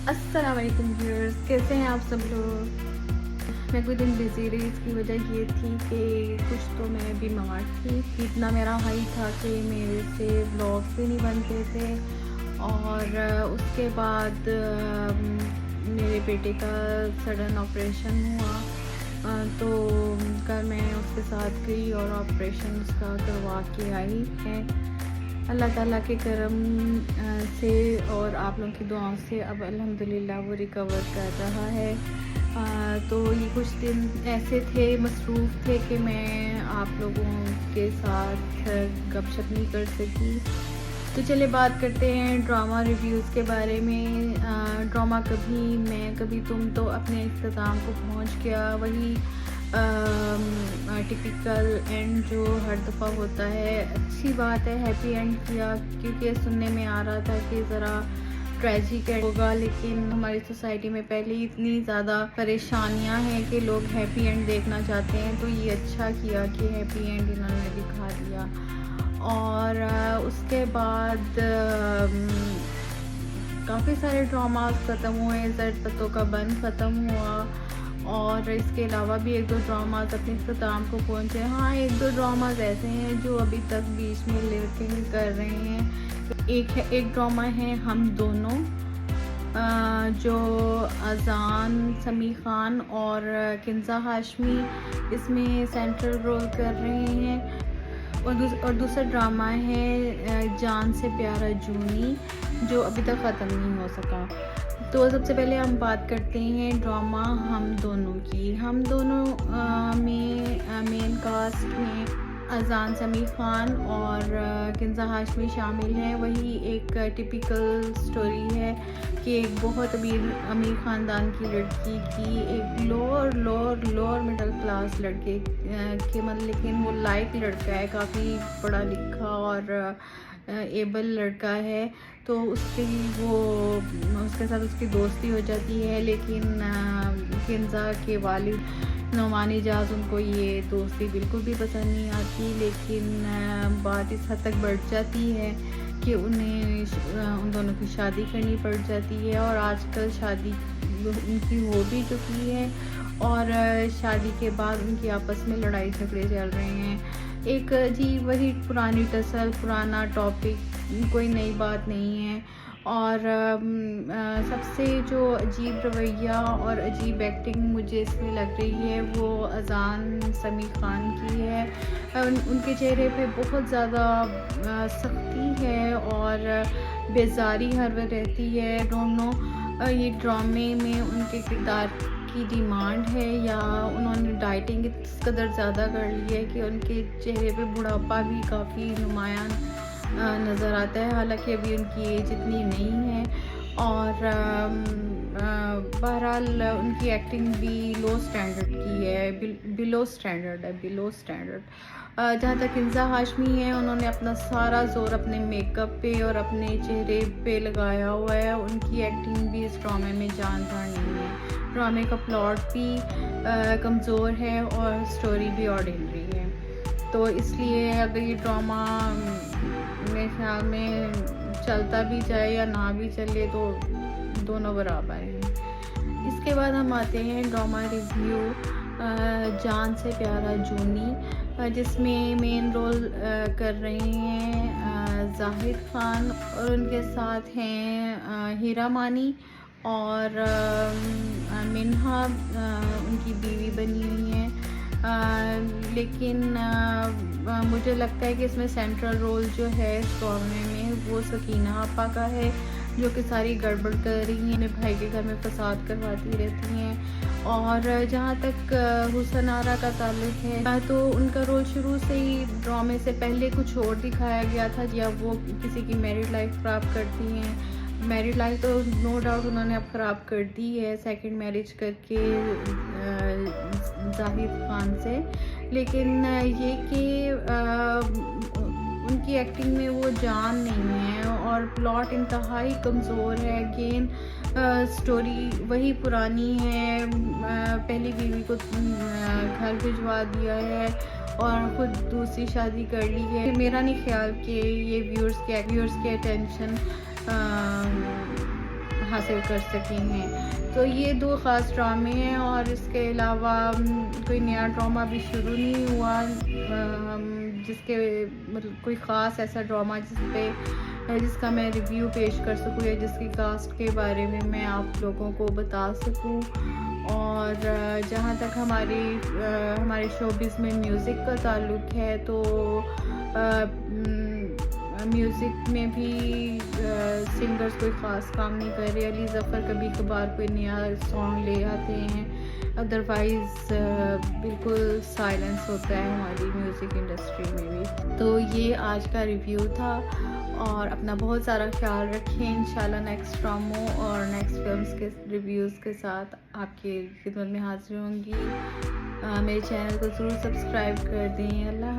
السلام علیکم ویورز، کیسے ہیں آپ سب لوگ؟ میں کوئی دن بزی رہی، اس کی وجہ یہ تھی کہ کچھ تو میں بیمار تھی، اتنا میرا ہائی تھا کہ میرے سے ولاگس بھی نہیں بنتے تھے، اور اس کے بعد میرے بیٹے کا سڈن آپریشن ہوا، تو کل میں اس کے ساتھ گئی اور آپریشن اس کا کروا کے آئی ہے۔ اللہ تعالیٰ کے کرم سے اور آپ لوگوں کی دعاؤں سے اب الحمدللہ وہ ریکور کر رہا ہے۔ تو یہ کچھ دن ایسے تھے، مصروف تھے کہ میں آپ لوگوں کے ساتھ گپ شپ نہیں کر سکی۔ تو چلے بات کرتے ہیں ڈرامہ ریویوز کے بارے میں۔ ڈرامہ کبھی میں کبھی تم تو اپنے اختتام کو پہنچ گیا، وہی ٹپیکل اینڈ جو ہر دفعہ ہوتا ہے۔ اچھی بات ہے ہیپی اینڈ کیا، کیونکہ سننے میں آ رہا تھا کہ ذرا ٹریجک ہوگا، لیکن ہماری سوسائٹی میں پہلے ہی اتنی زیادہ پریشانیاں ہیں کہ لوگ ہیپی اینڈ دیکھنا چاہتے ہیں، تو یہ اچھا کیا کہ ہیپی اینڈ انہوں نے دکھا دیا۔ اور اس کے بعد کافی سارے ڈراماز ختم ہوئے، زرد پتوں کا بند ختم ہوا، اور اس کے علاوہ بھی ایک دو ڈراماز اپنے اختتام کو پہنچے۔ ہاں، ایک دو ڈراماز ایسے ہیں جو ابھی تک بیچ میں لرکنگ کر رہے ہیں۔ ایک ڈرامہ ہے ہم دونوں، جو اذان سمیع خان اور کنزہ ہاشمی اس میں سینٹرل رول کر رہے ہیں، اور دوسرا ڈرامہ ہے جان سے پیارا جونی، جو ابھی تک ختم نہیں ہو سکا۔ تو سب سے پہلے ہم بات کرتے ہیں ڈرامہ ہم دونوں کی۔ ہم دونوں میں مین کاسٹ میں اذان سمیع خان اور کنزہ ہاشمی شامل ہیں۔ وہی ایک ٹپیکل سٹوری ہے کہ ایک بہت امیر خاندان کی لڑکی کی ایک لوور مڈل کلاس لڑکے کے لیکن وہ لائق لڑکا ہے، کافی پڑھا لکھا اور ایبل لڑکا ہے، تو اس کے ساتھ اس کی دوستی ہو جاتی ہے، لیکن کنزہ کے والد نعمان اجاز ان کو یہ دوستی بالکل بھی پسند نہیں آتی، لیکن بات اس حد تک بڑھ جاتی ہے کہ ان دونوں کی شادی کرنی پڑ جاتی ہے، اور آج کل شادی ان کی ہو بھی چکی ہے، اور شادی کے بعد ان کی آپس میں لڑائی جھگڑے چل رہے ہیں۔ ایک عجیب وہی پرانی ٹسل، پرانا ٹاپک، کوئی نئی بات نہیں ہے، اور سب سے جو عجیب رویہ اور عجیب ایکٹنگ مجھے اس میں لگ رہی ہے وہ اذان سمیع خان کی ہے۔ ان کے چہرے پہ بہت زیادہ سختی ہے اور بیزاری ہر وقت رہتی ہے۔ دونوں یہ ڈرامے میں ان کے کردار کی ڈیمانڈ ہے، یا انہوں نے ڈائٹنگ اس قدر زیادہ کر لی ہے کہ ان کے چہرے پہ بڑھاپا بھی کافی نمایاں نظر آتا ہے، حالانکہ ابھی ان کی ایج اتنی نہیں ہے، اور بہرحال ان کی ایکٹنگ بھی لو سٹینڈرڈ کی ہے، بلو سٹینڈرڈ۔ جہاں تک کنزہ ہاشمی ہے، انہوں نے اپنا سارا زور اپنے میک اپ پہ اور اپنے چہرے پہ لگایا ہوا ہے، ان کی ایکٹنگ بھی اس ڈرامے میں جان دار نہیں ہے۔ ڈرامے کا پلاٹ بھی کمزور ہے اور سٹوری بھی آرڈینری ہے، تو اس لیے اگر یہ ڈرامہ میرے خیال میں چلتا بھی جائے یا نہ بھی چلے تو دونوں برابر ہیں۔ اس کے بعد ہم آتے ہیں ڈرامہ ریویو جان سے پیارا جونی، جس میں مین رول کر رہے ہیں زاہد خان، اور ان کے ساتھ ہیں ہیرا مانی اور منہا ان کی بیوی بنی ہوئی ہیں، لیکن مجھے لگتا ہے کہ اس میں سینٹرل رول جو ہے اس ڈرامے میں وہ سکینہ آپا کا ہے، جو کہ ساری گڑبڑ کر رہی ہیں، اپنے بھائی کے گھر میں فساد کرواتی رہتی ہیں۔ اور جہاں تک حسن آرا کا تعلق ہے تو ان کا رول شروع سے ہی ڈرامے سے پہلے کچھ اور دکھایا گیا تھا، یا وہ کسی کی میرڈ لائف خراب کرتی ہیں۔ میرڈ لائف تو نو ڈاؤٹ انہوں نے اب خراب کر دی ہے سیکنڈ میرج کر کے زاہد خان سے، لیکن یہ کہ ان کی ایکٹنگ میں وہ جان نہیں ہے، اور پلاٹ انتہائی کمزور ہے۔ اگین سٹوری وہی پرانی ہے، پہلی بیوی کو گھر بھجوا دیا ہے اور خود دوسری شادی کر لی ہے۔ میرا نہیں خیال کہ یہ ویورز کے اٹینشن حاصل کر سکی ہیں. تو یہ 2 خاص ڈرامے ہیں اور اس کے علاوہ کوئی نیا ڈرامہ بھی شروع نہیں ہوا جس کے مطلب کوئی خاص ایسا ڈرامہ جس کا میں ریویو پیش کر سکوں یا جس کی کاسٹ کے بارے میں میں آپ لوگوں کو بتا سکوں. اور جہاں تک ہمارے شوبز میں میوزک کا تعلق ہے تو میوزک میں بھی سنگرز کوئی خاص کام نہیں کر رہے. علی ظفر کبھی کبھار کوئی نیا سانگ لے آتے ہیں, ادروائز بالکل سائلنس ہوتا ہے ہماری میوزک انڈسٹری میں بھی. تو یہ آج کا ریویو تھا اور اپنا بہت سارا خیال رکھیں. انشاءاللہ نیکسٹ ڈراموں اور نیکسٹ فلمز کے ریویوز کے ساتھ آپ کی خدمت میں حاضر ہوں گی. میرے چینل کو ضرور سبسکرائب کر دیں. اللہ